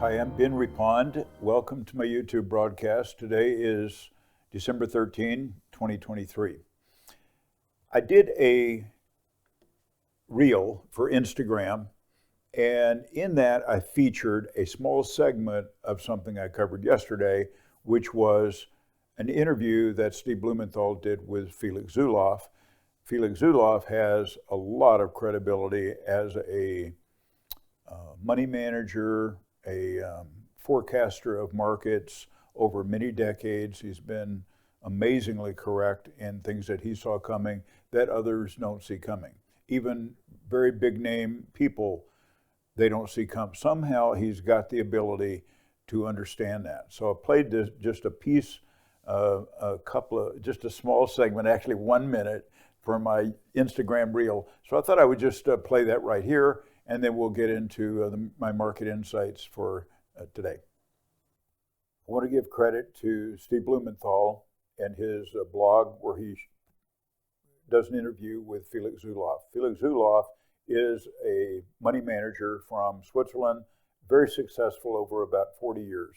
Hi, I'm Ben Reppond. Welcome to my YouTube broadcast. Today is December 13, 2023. I did a reel for Instagram, and in that I featured a small segment of something I covered yesterday, which was an interview that Steve Blumenthal did with Felix Zolof. Felix Zolof has a lot of credibility as a money manager, a forecaster of markets over many decades. He's been amazingly correct in things that he saw coming that others don't see coming. Even very big name people, they don't see come. Somehow he's got the ability to understand that. So I played this, just a piece, just a small segment, actually 1 minute for my Instagram reel. So I thought I would just play that right here, and then we'll get into my market insights for today. I want to give credit to Steve Blumenthal and his blog where he does an interview with Felix Zolof. Felix Zolof is a money manager from Switzerland, very successful over about 40 years.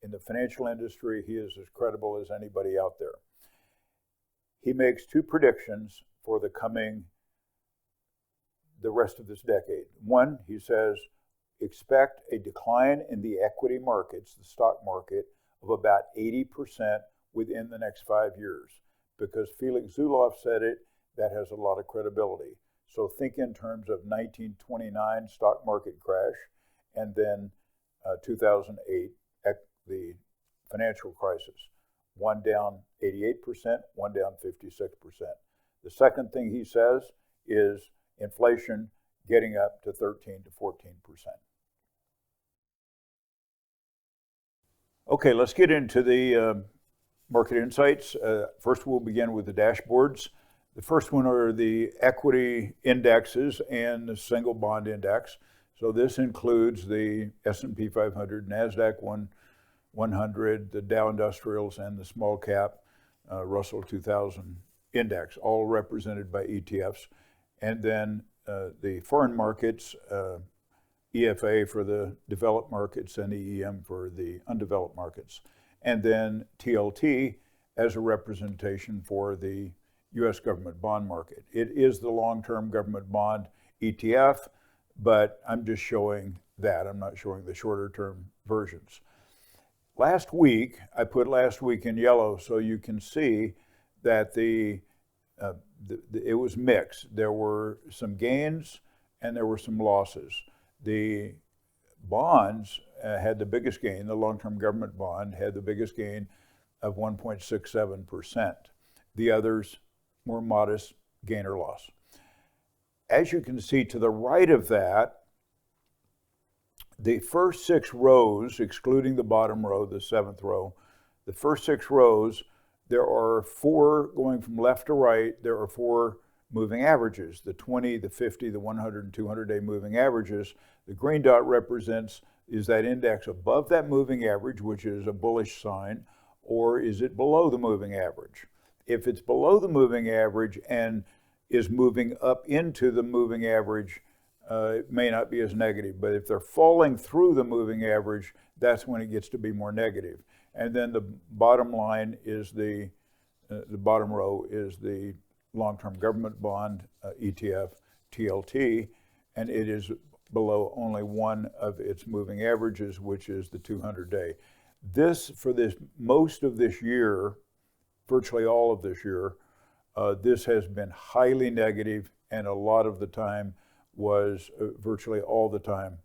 In the financial industry, he is as credible as anybody out there. He makes two predictions for the rest of this decade. One, he says, expect a decline in the equity markets, the stock market, of about 80% within the next 5 years. Because Felix Zolof said it, that has a lot of credibility. So think in terms of 1929 stock market crash, and then 2008, the financial crisis. One down 88%, one down 56%. The second thing he says is inflation getting up to 13 to 14%. Okay, let's get into the market insights. First, we'll begin with the dashboards. The first one are the equity indexes and the single bond index. So this includes the S&P 500, NASDAQ 100, the Dow Industrials, and the small cap Russell 2000 index, all represented by ETFs. And then the foreign markets, EFA for the developed markets and EEM for the undeveloped markets. And then TLT as a representation for the U.S. government bond market. It is the long-term government bond ETF, but I'm just showing that. I'm not showing the shorter-term versions. Last week, I put last week in yellow so you can see that it was mixed. There were some gains and there were some losses. The bonds had the biggest gain. The long-term government bond had the biggest gain of 1.67%. The others more modest gain or loss. As you can see to the right of that, the first 6 rows, excluding the bottom row, the 7th row, the first 6 rows, there are 4 going from left to right. There are 4 moving averages, the 20, the 50, the 100, and 200-day moving averages. The green dot represents, is that index above that moving average, which is a bullish sign, or is it below the moving average? If it's below the moving average and is moving up into the moving average, it may not be as negative, but if they're falling through the moving average, that's when it gets to be more negative. And then the bottom line is the bottom row is the long-term government bond ETF, TLT, and it is below only one of its moving averages, which is the 200-day. For most of this year, virtually all of this year, this has been highly negative, and a lot of the time was virtually all the time,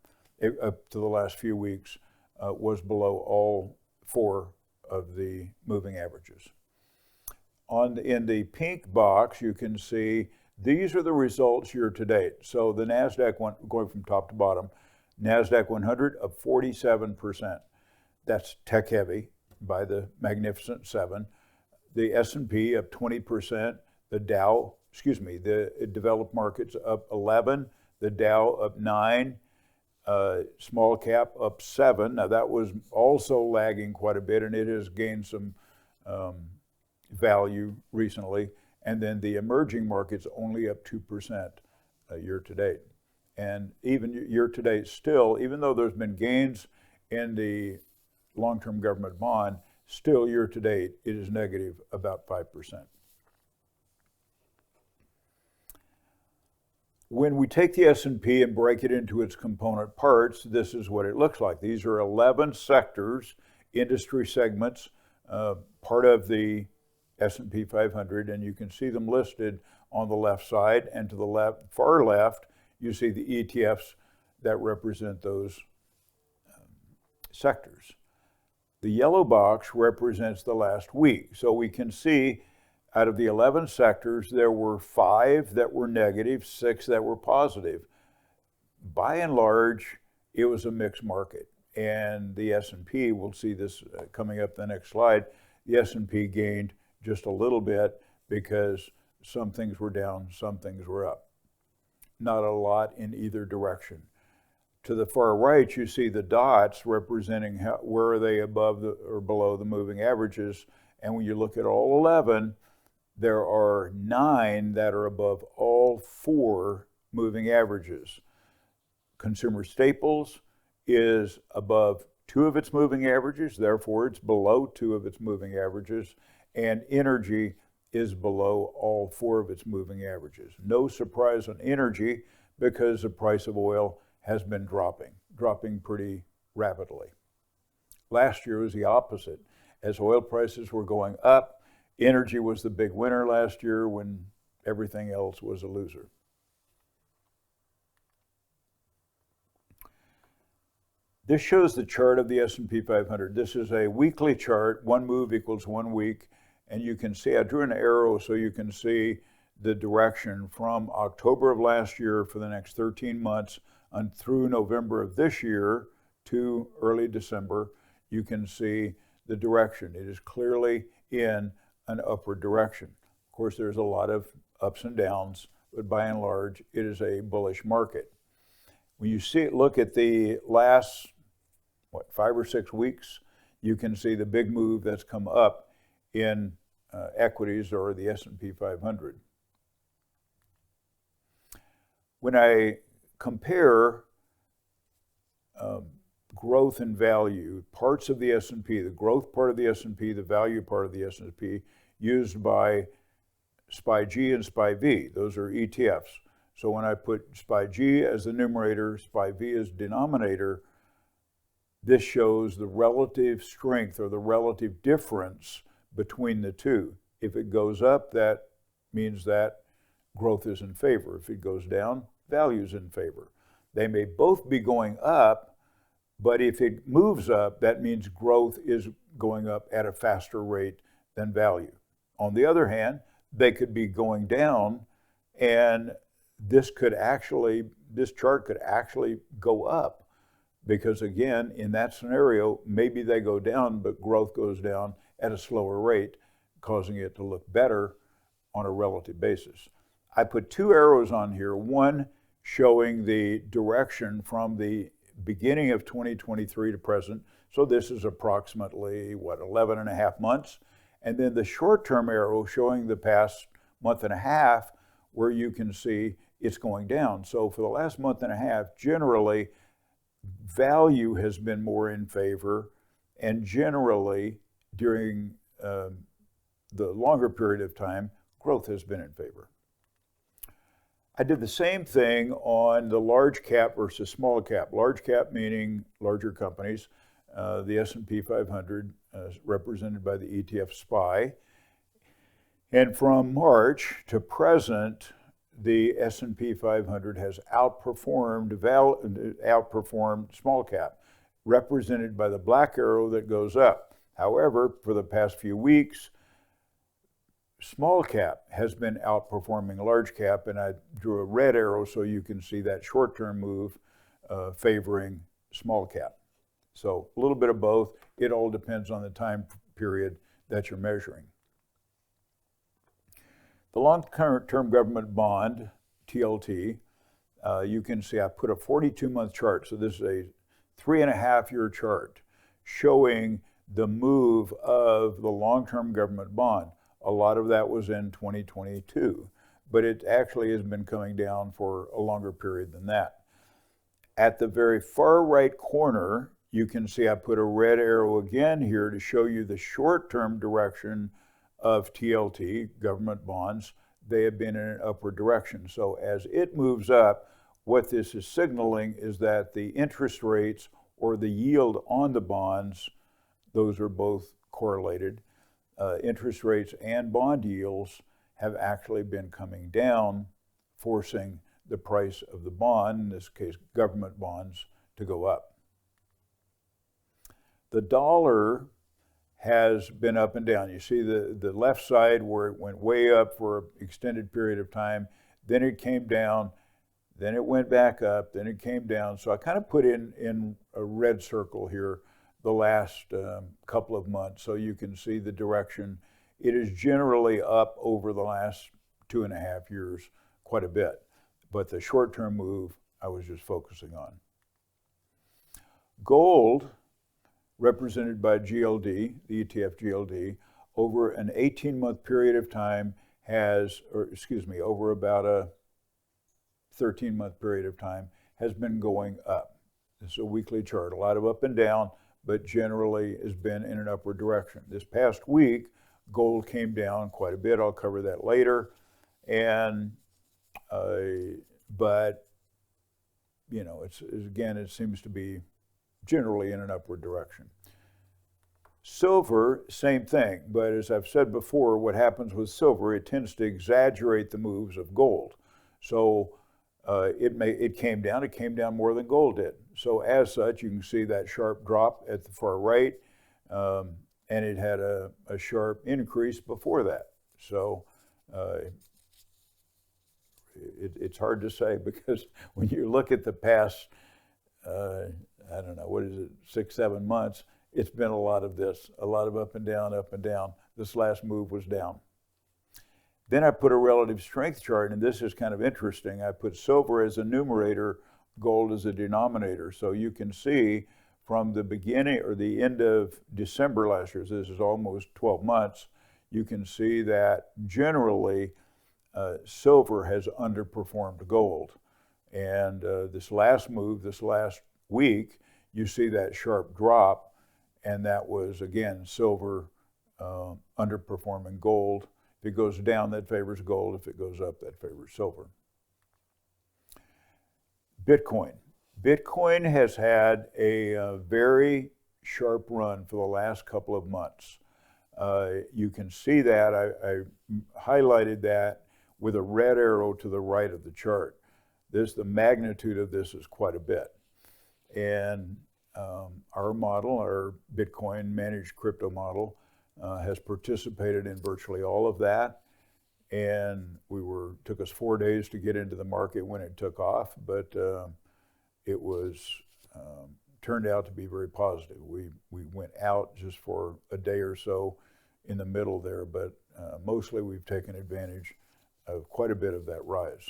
up to the last few weeks, was below all 4 of the moving averages. In the pink box, you can see these are the results year to date. So the NASDAQ one, going from top to bottom, NASDAQ 100 up 47%. That's tech heavy by the Magnificent Seven. The S&P up 20%. The Dow, the developed markets up 11. The Dow up 9. Small cap up 7. Now that was also lagging quite a bit, and it has gained some value recently. And then the emerging markets only up 2% year to date. And even year to date still, even though there's been gains in the long-term government bond, still year to date, it is negative about 5%. When we take the S&P and break it into its component parts, this is what it looks like. These are 11 sectors, industry segments, part of the S&P 500, and you can see them listed on the left side, and to the left, far left, you see the ETFs that represent those sectors. The yellow box represents the last week. So we can see out of the 11 sectors, there were 5 that were negative, 6 that were positive. By and large, it was a mixed market. And the S&P, we'll see this coming up the next slide, the S&P gained just a little bit because some things were down, some things were up. Not a lot in either direction. To the far right, you see the dots representing where are they above or below the moving averages. And when you look at all 11, there are 9 that are above all 4 moving averages. Consumer staples is above 2 of its moving averages, therefore it's below 2 of its moving averages, and energy is below all 4 of its moving averages. No surprise on energy because the price of oil has been dropping pretty rapidly. Last year was the opposite. As oil prices were going up, energy was the big winner last year when everything else was a loser. This shows the chart of the S&P 500. This is a weekly chart. 1 move equals 1 week. And you can see, I drew an arrow so you can see the direction from October of last year for the next 13 months and through November of this year to early December. You can see the direction. It is clearly in an upward direction. Of course, there's a lot of ups and downs, but by and large, it is a bullish market. When you look at the last, 5 or 6 weeks, you can see the big move that's come up in equities or the S&P 500. When I compare growth and value, parts of the S&P, the growth part of the S&P, the value part of the S&P, used by SPY-G and SPY-V. Those are ETFs. So when I put SPY-G as the numerator, SPY-V as denominator, this shows the relative strength or the relative difference between the two. If it goes up, that means that growth is in favor. If it goes down, value is in favor. They may both be going up, but if it moves up, that means growth is going up at a faster rate than value. On the other hand, they could be going down, and this chart could actually go up, because again, in that scenario, maybe they go down, but growth goes down at a slower rate, causing it to look better on a relative basis. I put 2 arrows on here, one showing the direction from the beginning of 2023 to present. So this is approximately, 11 and a half months. And then the short-term arrow showing the past month and a half, where you can see it's going down. So for the last month and a half, generally, value has been more in favor, and generally, during the longer period of time, growth has been in favor. I did the same thing on the large cap versus small cap. Large cap meaning larger companies, the S&P 500 represented by the ETF SPY. And from March to present, the S&P 500 has outperformed small cap, represented by the black arrow that goes up. However, for the past few weeks, small cap has been outperforming large cap, and I drew a red arrow so you can see that short-term move favoring small cap. So a little bit of both. It all depends on the time period that you're measuring. The long-term government bond, TLT, you can see I put a 42-month chart. So this is a 3.5-year chart showing the move of the long-term government bond. A lot of that was in 2022, but it actually has been coming down for a longer period than that. At the very far right corner, you can see I put a red arrow again here to show you the short-term direction of TLT, government bonds. They have been in an upward direction. So as it moves up, what this is signaling is that the interest rates or the yield on the bonds, those are both correlated, interest rates and bond yields have actually been coming down, forcing the price of the bond, in this case government bonds, to go up. The dollar has been up and down. You see the left side where it went way up for an extended period of time, then it came down, then it went back up, then it came down. So I kind of put in a red circle here the last couple of months so you can see the direction. It is generally up over the last 2.5 years quite a bit, but the short-term move I was just focusing on. Gold, represented by GLD, the ETF GLD, over an 18-month period of time over about a 13-month period of time, has been going up. This is a weekly chart, a lot of up and down, but generally has been in an upward direction. This past week, gold came down quite a bit. I'll cover that later. And, but, you know, it seems to be generally in an upward direction. Silver, same thing, but as I've said before, what happens with silver, it tends to exaggerate the moves of gold. So it came down more than gold did. So as such, you can see that sharp drop at the far right, and it had a sharp increase before that. So it's hard to say, because when you look at the past, I don't know, what is it, 6-7 months, it's been a lot of this, a lot of up and down, up and down. This last move was down. Then I put a relative strength chart, and this is kind of interesting. I put silver as a numerator, gold as a denominator. So you can see from the beginning or the end of December last year, so this is almost 12 months, you can see that generally silver has underperformed gold. And this last move, this last week, you see that sharp drop, and that was, again, silver underperforming gold. If it goes down, that favors gold. If it goes up, that favors silver. Bitcoin. Bitcoin has had a very sharp run for the last couple of months. You can see that. I highlighted that with a red arrow to the right of the chart. The magnitude of this is quite a bit. And our model, our Bitcoin managed crypto model, has participated in virtually all of that. And took us 4 days to get into the market when it took off, but it turned out to be very positive. We went out just for a day or so in the middle there, but mostly we've taken advantage of quite a bit of that rise.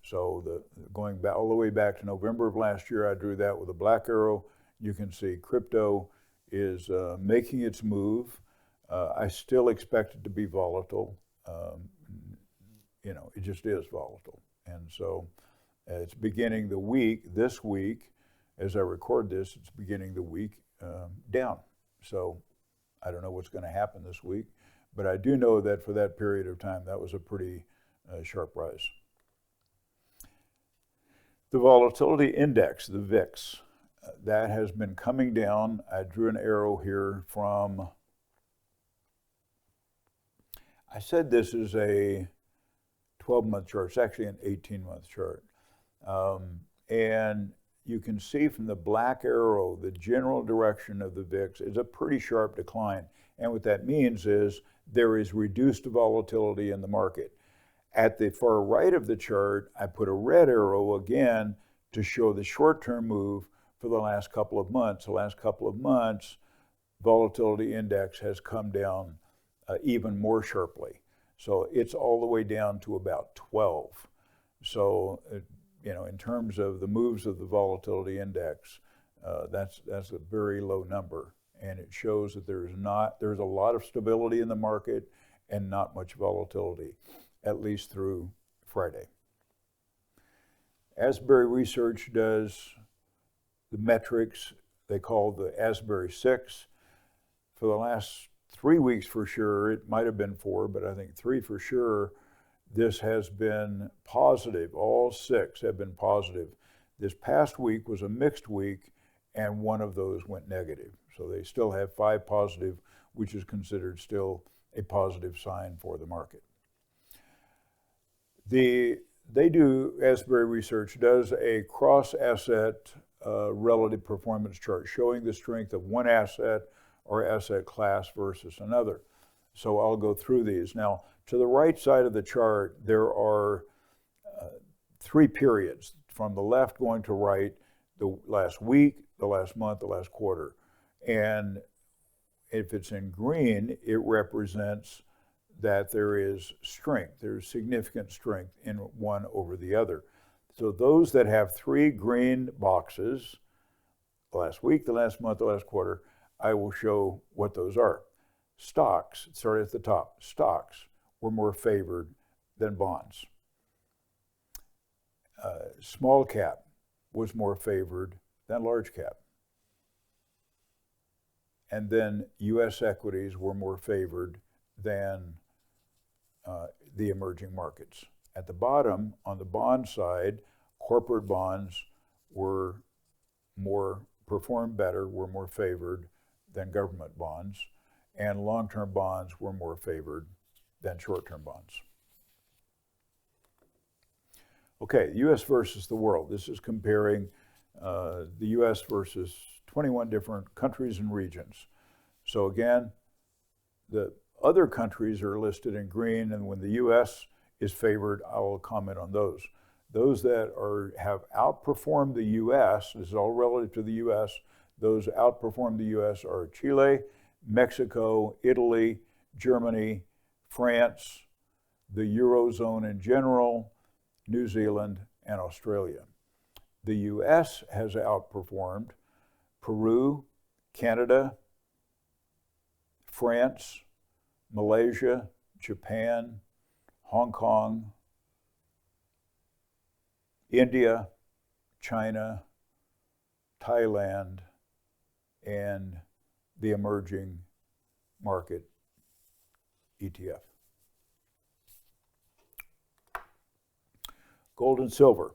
So going back all the way back to November of last year, I drew that with a black arrow. You can see crypto is making its move. I still expect it to be volatile. You know, it just is volatile. And so it's beginning the week, this week, as I record this, it's beginning the week down. So I don't know what's going to happen this week, but I do know that for that period of time, that was a pretty sharp rise. The volatility index, the VIX, that has been coming down. I drew an arrow here from, I said this is a 12-month chart. It's actually an 18-month chart. And you can see from the black arrow, the general direction of the VIX is a pretty sharp decline. And what that means is there is reduced volatility in the market. At the far right of the chart, I put a red arrow again to show the short-term move for the last couple of months. The last couple of months, volatility index has come down even more sharply. So it's all the way down to about 12. So, you know, in terms of the moves of the volatility index, that's a very low number. And it shows that there's a lot of stability in the market and not much volatility, at least through Friday. Asbury Research does the metrics. they call the Asbury 6. For the last 3 weeks for sure, it might have been 4, but I think 3 for sure, this has been positive. All 6 have been positive. This past week was a mixed week, and one of those went negative. So they still have 5 positive, which is considered still a positive sign for the market. Asbury Research does a cross-asset relative performance chart showing the strength of one asset or asset class versus another. So I'll go through these. Now, to the right side of the chart, there are 3 periods, from the left going to right, the last week, the last month, the last quarter. And if it's in green, it represents that there is strength. There's significant strength in one over the other. So those that have 3 green boxes, the last week, the last month, the last quarter, I will show what those are. Stocks, start at the top. Stocks were more favored than bonds. Small cap was more favored than large cap. And then U.S. equities were more favored than the emerging markets. At the bottom, on the bond side, corporate bonds performed better, were more favored than government bonds, and long-term bonds were more favored than short-term bonds. Okay, U.S. versus the world. This is comparing the U.S. versus 21 different countries and regions. So again, the other countries are listed in green, and when the U.S. is favored, I will comment on those. Those that have outperformed the U.S., this is all relative to the U.S., those outperformed the U.S. are Chile, Mexico, Italy, Germany, France, the Eurozone in general, New Zealand, and Australia. The U.S. has outperformed Peru, Canada, France, Malaysia, Japan, Hong Kong, India, China, Thailand, and the emerging market ETF. Gold and silver.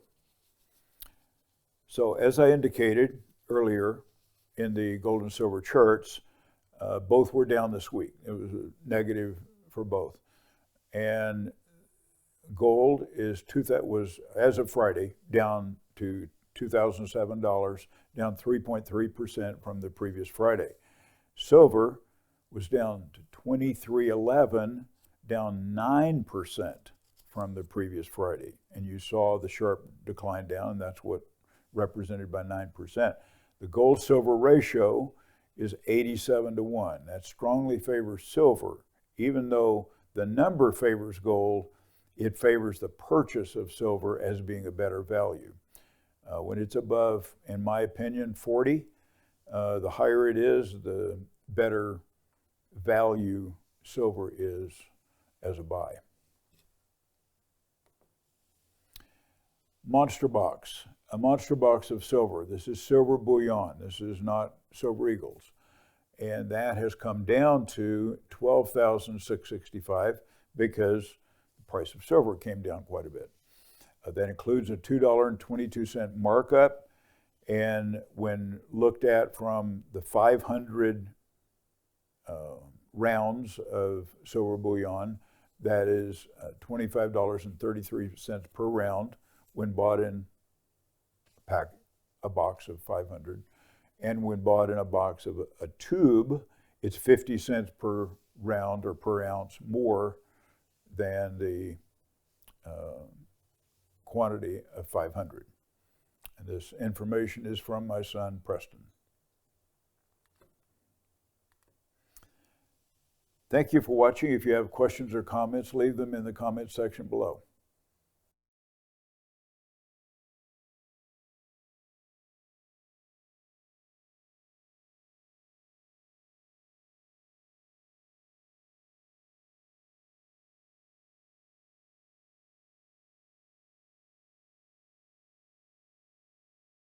So as I indicated earlier in the gold and silver charts, both were down this week. It was a negative for both. And gold was, as of Friday, down to $2,007, down 3.3% from the previous Friday. Silver was down to $23.11, down 9% from the previous Friday. And you saw the sharp decline down, and that's what represented by 9%. The gold-silver ratio is 87-1. That strongly favors silver. Even though the number favors gold, it favors the purchase of silver as being a better value. When it's above, in my opinion, 40, the higher it is, the better value silver is as a buy. Monster box. A monster box of silver. This is silver bullion. This is not silver eagles. And that has come down to $12,665 because the price of silver came down quite a bit. That includes a $2.22 markup. And when looked at from the 500 rounds of silver bullion, that is $25.33 per round when bought in a box of 500. And when bought in a box of a tube, it's 50 cents per round or per ounce more than the quantity of 500. And this information is from my son, Preston. Thank you for watching. If you have questions or comments, leave them in the comment section below.